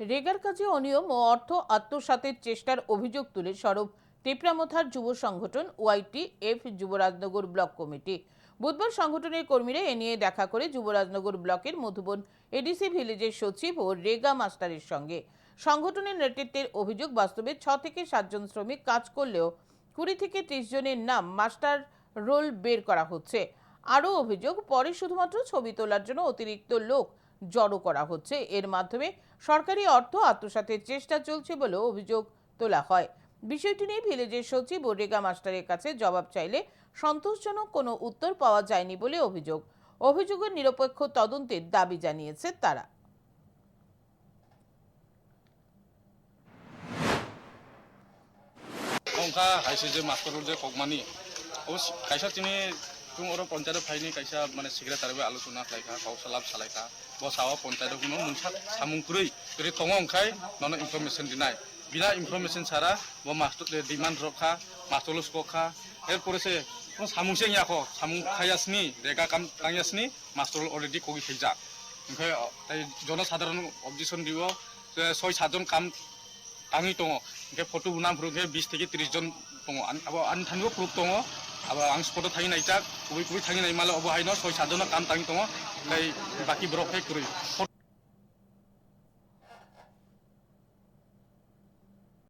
রেগার কাজে অনিয়ম ও অর্থ আত্মসাতের চেষ্টার অভিযোগ তুলে সরব তেপরামথার যুব সংগঠন ওয়াইটিএফ যুবরাজনগর ব্লক কমিটি। বুধবার সংগঠনের কর্মীরা এ নিয়ে দেখা করে যুবরাজনগর ব্লকের মধুবন এডিসি ভিলেজের সচিব ও রেগা মাস্টারের সঙ্গে। সংগঠনের নেতৃত্বের অভিযোগ, বাস্তবে 6 থেকে 7 জন শ্রমিক কাজ করলেও 20 থেকে 30 জনের নাম মাস্টার রোল বের করা হচ্ছে। আরও অভিযোগ, পরে শুধুমাত্র ছবি তোলার জন্য অতিরিক্ত লোক জড়ো করা হচ্ছে। এর মাধ্যমে সরকারি অর্থ আত্মসাতের চেষ্টা চলছে বলেও অভিযোগ তোলা হয়। বিষয়টি নিয়ে ভিলেজের সচিব ও রেগা মাস্টারের কাছে জবাব চাইলে সন্তোষজনক কোনো উত্তর পাওয়া যায়নি বলে অভিযোগের নিরপেক্ষ তদন্তের দাবি জানিয়েছে তারা। अंका हाइसे जे मास्टर जे कगमानी ओ काइसा तिनी तुम ओरो पंचायत फाइनि काइसा माने सेक्रेटारि बे आलोचना खालायखा काउसालाब सालायखा बसावा पंचायत कुनो मुंसा सामुंख्रुइ रे तंग अंखाय ननो इनफरमेशन दिनाय बिना इनफरमेशन सारा बो मास्टर डिमांड रखा मास्टरलस कोखा एर परेसे सामुंसे याखो सामुं खायासनि रेगा काम तांयासनि मास्टर अलरेडी कोगि खैजा ओमफ्राय ताइ जनसाधारण अबजेक्शन दियो 6-7 जन काम ताङि दङ ओमफ्राय फट' बुनामफ्राव 20 থেকে 30 जन दङ अब आंनि थानिबो प्रुफ दङ अब आं स्पटआव थाङि नायजा बबे थाङि नाय माला अबहायनो 6-7 जन काम ताङि दङ ओमफ्राय बाकी ब्रक फैख्रुइ